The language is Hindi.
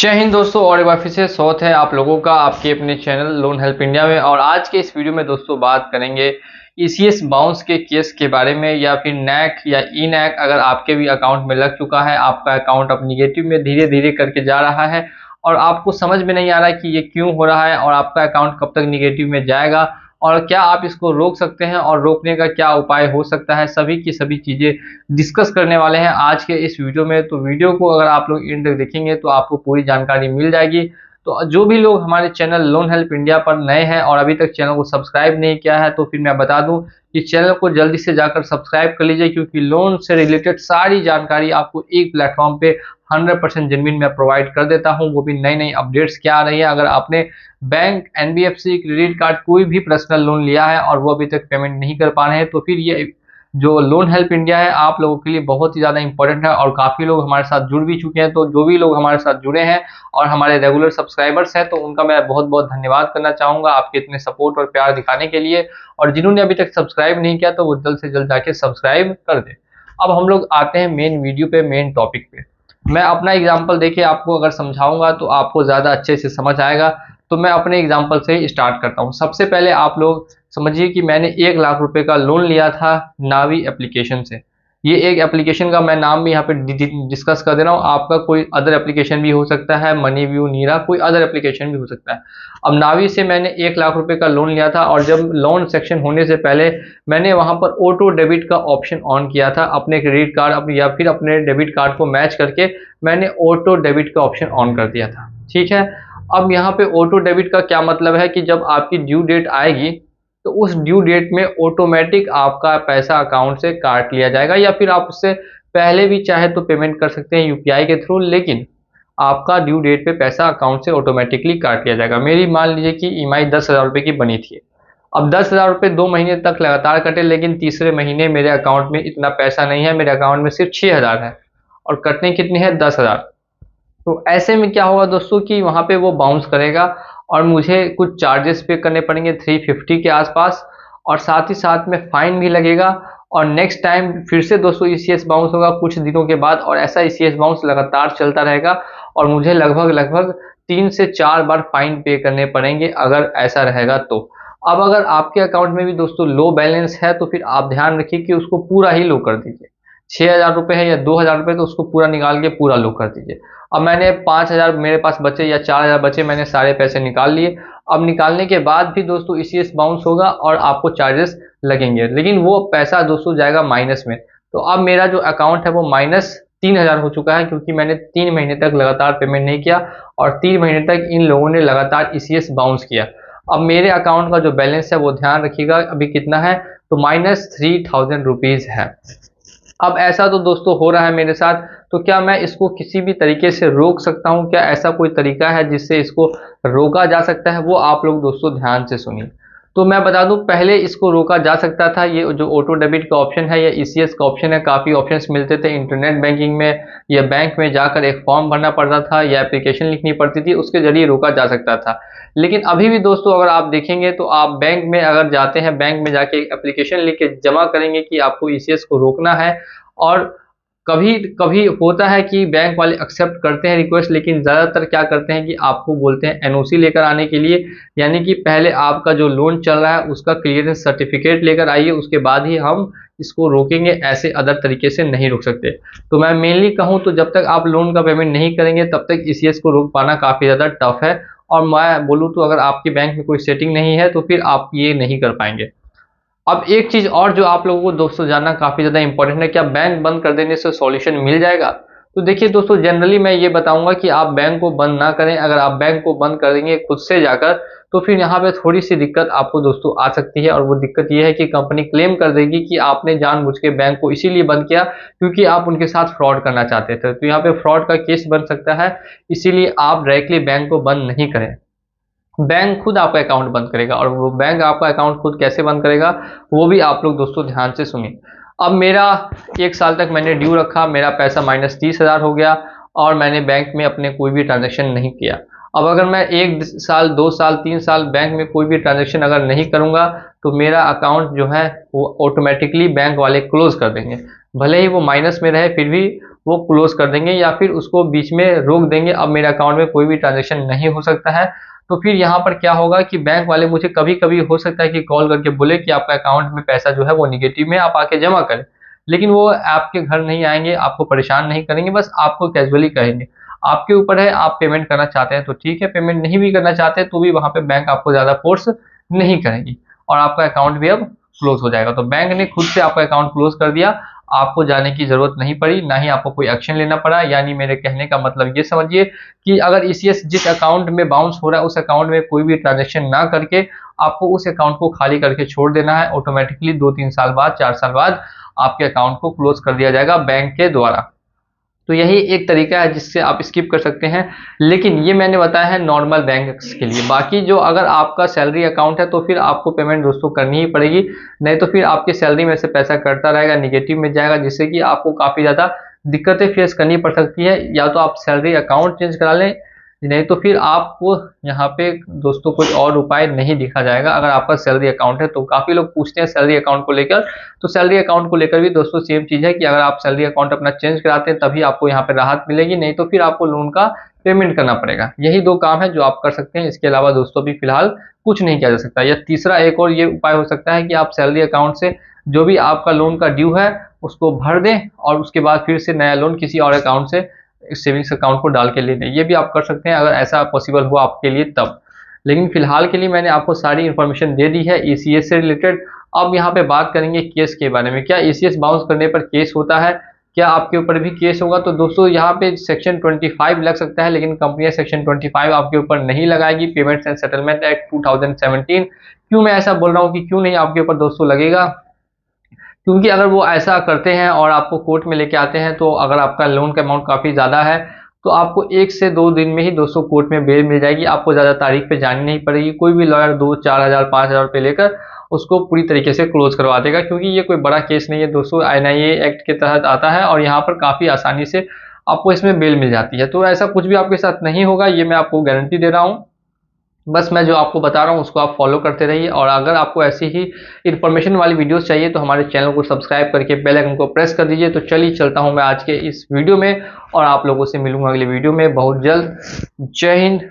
जय हिंद दोस्तों, और एक बार फिर से स्वागत है आप लोगों का आपके अपने चैनल लोन हेल्प इंडिया में। और आज के इस वीडियो में दोस्तों बात करेंगे ईसीएस बाउंस के केस के बारे में, या फिर नैक या ई नैक अगर आपके भी अकाउंट में लग चुका है, आपका अकाउंट अब निगेटिव में धीरे धीरे करके जा रहा है और आपको समझ में नहीं आ रहा है कि ये क्यों हो रहा है और आपका अकाउंट कब तक निगेटिव में जाएगा और क्या आप इसको रोक सकते हैं और रोकने का क्या उपाय हो सकता है, सभी की सभी चीज़ें डिस्कस करने वाले हैं आज के इस वीडियो में। तो वीडियो को अगर आप लोग एंड तक देखेंगे तो आपको पूरी जानकारी मिल जाएगी। तो जो भी लोग हमारे चैनल लोन हेल्प इंडिया पर नए हैं और अभी तक चैनल को सब्सक्राइब नहीं किया है, तो फिर मैं बता दूं कि चैनल को जल्दी से जाकर सब्सक्राइब कर लीजिए, क्योंकि लोन से रिलेटेड सारी जानकारी आपको एक प्लेटफॉर्म पे 100% जेन्युइन में प्रोवाइड कर देता हूं, वो भी नई नई अपडेट्स क्या आ रही है। अगर आपने बैंक, एनबीएफसी, क्रेडिट कार्ड, कोई भी पर्सनल लोन लिया है और वो अभी तक पेमेंट नहीं कर पा रहे हैं, तो फिर ये जो लोन हेल्प इंडिया है आप लोगों के लिए बहुत ही ज़्यादा इंपॉर्टेंट है। और काफ़ी लोग हमारे साथ जुड़ भी चुके हैं, तो जो भी लोग हमारे साथ जुड़े हैं और हमारे रेगुलर सब्सक्राइबर्स हैं, तो उनका मैं बहुत बहुत धन्यवाद करना चाहूँगा आपके इतने सपोर्ट और प्यार दिखाने के लिए। और जिन्होंने अभी तक सब्सक्राइब नहीं किया तो वो जल्द से जल्द जाके सब्सक्राइब कर दें। अब हम लोग आते हैं मेन वीडियो पे, मेन टॉपिक पे। मैं अपना एग्जाम्पल देके आपको अगर समझाऊंगा तो आपको ज़्यादा अच्छे से समझ आएगा। तो मैं अपने एग्जाम्पल से ही स्टार्ट करता हूँ। सबसे पहले आप लोग समझिए कि मैंने 1 लाख रुपए का लोन लिया था नावी एप्लीकेशन से। ये एक एप्लीकेशन का मैं नाम भी यहाँ पे डिस्कस कर दे रहा हूँ। आपका कोई अदर एप्लीकेशन भी हो सकता है, मनी व्यू, नीरा, कोई अदर एप्लीकेशन भी हो सकता है। अब नावी से मैंने 1 लाख रुपए का लोन लिया था और जब लोन सेक्शन होने से पहले मैंने वहाँ पर ऑटो डेबिट का ऑप्शन ऑन किया था। अपने क्रेडिट कार्ड या फिर अपने डेबिट कार्ड को मैच करके मैंने ऑटो डेबिट का ऑप्शन ऑन कर दिया था। ठीक है। अब यहाँ पे ऑटो डेबिट का क्या मतलब है कि जब आपकी ड्यू डेट आएगी तो उस ड्यू डेट में ऑटोमेटिक आपका पैसा अकाउंट से काट लिया जाएगा, या फिर आप उससे पहले भी चाहे तो पेमेंट कर सकते हैं यूपीआई के थ्रू, लेकिन आपका ड्यू डेट पे पैसा अकाउंट से ऑटोमेटिकली काट लिया जाएगा। मेरी मान लीजिए कि ईएमआई 10,000 रुपये की बनी थी। अब 10,000 रुपये 2 महीने तक लगातार कटे, लेकिन तीसरे महीने मेरे अकाउंट में इतना पैसा नहीं है, मेरे अकाउंट में सिर्फ 6,000 है और कटने कितनी है 10,000। तो ऐसे में क्या होगा दोस्तों कि वहाँ पे वो बाउंस करेगा और मुझे कुछ चार्जेस पे करने पड़ेंगे 350 के आसपास, और साथ ही साथ में फाइन भी लगेगा। और नेक्स्ट टाइम फिर से दोस्तों ईसीएस बाउंस होगा कुछ दिनों के बाद, और ऐसा ईसीएस बाउंस लगातार चलता रहेगा और मुझे लगभग 3 से 4 बार फाइन पे करने पड़ेंगे अगर ऐसा रहेगा तो। अब अगर आपके अकाउंट में भी दोस्तों लो बैलेंस है तो फिर आप ध्यान रखिए कि उसको पूरा ही लो कर दीजिए। 6,000 रुपये है या 2,000 रुपये, तो उसको पूरा निकाल के पूरा लो कर दीजिए। अब मैंने 5,000 मेरे पास बचे या 4,000 बचे, मैंने सारे पैसे निकाल लिए। अब निकालने के बाद भी दोस्तों ईसीएस बाउंस होगा और आपको चार्जेस लगेंगे, लेकिन वो पैसा दोस्तों जाएगा माइनस में। तो अब मेरा जो अकाउंट है वो -3,000 हो चुका है, क्योंकि मैंने 3 महीने तक लगातार पेमेंट नहीं किया और 3 महीने तक इन लोगों ने लगातार ईसीएस बाउंस किया। अब मेरे अकाउंट का जो बैलेंस है वो ध्यान रखिएगा अभी कितना है, तो -3,000 रुपीज़ है। अब ऐसा तो दोस्तों हो रहा है मेरे साथ, तो क्या मैं इसको किसी भी तरीके से रोक सकता हूँ? क्या ऐसा कोई तरीका है जिससे इसको रोका जा सकता है? वो आप लोग दोस्तों ध्यान से सुनिए। तो मैं बता दूं, पहले इसको रोका जा सकता था। ये जो ऑटो डेबिट का ऑप्शन है या ईसीएस का ऑप्शन है, काफ़ी ऑप्शंस मिलते थे इंटरनेट बैंकिंग में, या बैंक में जाकर एक फॉर्म भरना पड़ता था या एप्लीकेशन लिखनी पड़ती थी, उसके जरिए रोका जा सकता था। लेकिन अभी भी दोस्तों अगर आप देखेंगे तो आप बैंक में अगर जाते हैं, बैंक में जाके एक एप्लीकेशन लिख के जमा करेंगे कि आपको ईसीएस को रोकना है। और कभी कभी होता है कि बैंक वाले एक्सेप्ट करते हैं रिक्वेस्ट, लेकिन ज़्यादातर क्या करते हैं कि आपको बोलते हैं एनओसी लेकर आने के लिए, यानी कि पहले आपका जो लोन चल रहा है उसका क्लियरेंस सर्टिफिकेट लेकर आइए, उसके बाद ही हम इसको रोकेंगे। ऐसे अदर तरीके से नहीं रोक सकते। तो मैं मेनली कहूँ तो जब तक आप लोन का पेमेंट नहीं करेंगे तब तक ईसीएस को रोक पाना काफ़ी ज़्यादा टफ है। और मैं बोलूँ तो अगर आपके बैंक में कोई सेटिंग नहीं है तो फिर आप ये नहीं कर पाएंगे। अब एक चीज़ और जो आप लोगों को दोस्तों जानना काफ़ी ज़्यादा इंपॉर्टेंट है, क्या बैंक बंद कर देने से सॉल्यूशन मिल जाएगा? तो देखिए दोस्तों, जनरली मैं ये बताऊंगा कि आप बैंक को बंद ना करें। अगर आप बैंक को बंद कर देंगे खुद से जाकर तो फिर यहाँ पे थोड़ी सी दिक्कत आपको दोस्तों आ सकती है, और वो दिक्कत ये है कि कंपनी क्लेम कर देगी कि आपने जानबूझ के बैंक को इसीलिए बंद किया क्योंकि आप उनके साथ फ्रॉड करना चाहते थे। तो यहाँ पे फ्रॉड का केस बन सकता है, इसीलिए आप डायरेक्टली बैंक को बंद नहीं करें। बैंक खुद आपका अकाउंट बंद करेगा, और वो बैंक आपका अकाउंट खुद कैसे बंद करेगा वो भी आप लोग दोस्तों ध्यान से सुनिए। अब मेरा 1 साल तक मैंने ड्यू रखा, मेरा पैसा -30,000 हो गया और मैंने बैंक में अपने कोई भी ट्रांजैक्शन नहीं किया। अब अगर मैं 1 साल, 2 साल, 3 साल बैंक में कोई भी ट्रांजैक्शन अगर नहीं करूँगा तो मेरा अकाउंट जो है वो ऑटोमेटिकली बैंक वाले क्लोज कर देंगे। भले ही वो माइनस में रहे फिर भी वो क्लोज कर देंगे या फिर उसको बीच में रोक देंगे, अब मेरे अकाउंट में कोई भी ट्रांजेक्शन नहीं हो सकता है। तो फिर यहाँ पर क्या होगा कि बैंक वाले मुझे कभी कभी हो सकता है कि कॉल करके बोले कि आपका अकाउंट में पैसा जो है वो निगेटिव में, आप आके जमा करें, लेकिन वो आपके घर नहीं आएंगे, आपको परेशान नहीं करेंगे, बस आपको कैजुअली कहेंगे। आपके ऊपर है, आप पेमेंट करना चाहते हैं तो ठीक है, पेमेंट नहीं भी करना चाहते तो भी वहां पे बैंक आपको ज्यादा फोर्स नहीं करेगी और आपका अकाउंट भी अब क्लोज हो जाएगा। तो बैंक ने खुद से आपका अकाउंट क्लोज कर दिया, आपको जाने की जरूरत नहीं पड़ी, ना ही आपको कोई एक्शन लेना पड़ा। यानी मेरे कहने का मतलब ये समझिए कि अगर ईसीएस जिस अकाउंट में बाउंस हो रहा है उस अकाउंट में कोई भी ट्रांजेक्शन ना करके आपको उस अकाउंट को खाली करके छोड़ देना है, ऑटोमेटिकली 2-3 साल बाद, 4 साल बाद आपके अकाउंट को क्लोज कर दिया जाएगा बैंक के द्वारा। तो यही एक तरीका है जिससे आप स्किप कर सकते हैं, लेकिन ये मैंने बताया है नॉर्मल बैंक्स के लिए। बाकी जो अगर आपका सैलरी अकाउंट है तो फिर आपको पेमेंट दोस्तों करनी ही पड़ेगी, नहीं तो फिर आपकी सैलरी में से पैसा कटता रहेगा, निगेटिव में जाएगा, जिससे कि आपको काफ़ी ज़्यादा दिक्कतें फेस करनी पड़ सकती है। या तो आप सैलरी अकाउंट चेंज करा लें, नहीं तो फिर आपको यहाँ पे दोस्तों कोई और उपाय नहीं दिखा जाएगा। अगर आपका सैलरी अकाउंट है तो काफ़ी लोग पूछते हैं सैलरी अकाउंट को लेकर, तो सैलरी अकाउंट को लेकर भी दोस्तों सेम चीज़ है कि अगर आप सैलरी अकाउंट अपना चेंज कराते हैं तभी आपको यहाँ पे राहत मिलेगी, नहीं तो फिर आपको लोन का पेमेंट करना पड़ेगा। यही 2 काम है जो आप कर सकते हैं, इसके अलावा दोस्तों भी फिलहाल कुछ नहीं किया जा सकता। या तीसरा एक और ये उपाय हो सकता है कि आप सैलरी अकाउंट से जो भी आपका लोन का ड्यू है उसको भर दें और उसके बाद फिर से नया लोन किसी और अकाउंट से सेविंग्स अकाउंट को डाल के ले लें। ये भी आप कर सकते हैं अगर ऐसा पॉसिबल हुआ आपके लिए तब। लेकिन फिलहाल के लिए मैंने आपको सारी इन्फॉर्मेशन दे दी है ईसीएस से रिलेटेड। अब यहाँ पे बात करेंगे केस के बारे में। क्या ईसीएस बाउंस करने पर केस होता है, क्या आपके ऊपर भी केस होगा? तो दोस्तों यहाँ पे सेक्शन 25 लग सकता है, लेकिन कंपनियां सेक्शन 25 आपके ऊपर नहीं लगाएगी। Payments and settlement act 2017। क्यों मैं ऐसा बोल रहा हूँ कि क्यों नहीं आपके ऊपर दोस्तों लगेगा? क्योंकि अगर वो ऐसा करते हैं और आपको कोर्ट में लेके आते हैं तो अगर आपका लोन का अमाउंट काफ़ी ज़्यादा है तो आपको 1 से 2 दिन में ही दोस्तों कोर्ट में बेल मिल जाएगी। आपको ज़्यादा तारीख पे जानी नहीं पड़ेगी, कोई भी लॉयर 2-4 हज़ार 5 हज़ार रुपये लेकर उसको पूरी तरीके से क्लोज करवा देगा। क्योंकि ये कोई बड़ा केस नहीं है दोस्तों, एनआईए एक्ट के तहत आता है और यहाँ पर काफ़ी आसानी से आपको इसमें बेल मिल जाती है। तो ऐसा कुछ भी आपके साथ नहीं होगा, ये मैं आपको गारंटी दे रहा हूँ। बस मैं जो आपको बता रहा हूँ उसको आप फॉलो करते रहिए, और अगर आपको ऐसी ही इन्फॉर्मेशन वाली वीडियोस चाहिए तो हमारे चैनल को सब्सक्राइब करके बेल आइकन को प्रेस कर दीजिए। तो चलिए चलता हूँ मैं आज के इस वीडियो में और आप लोगों से मिलूंगा अगले वीडियो में बहुत जल्द। जय हिंद।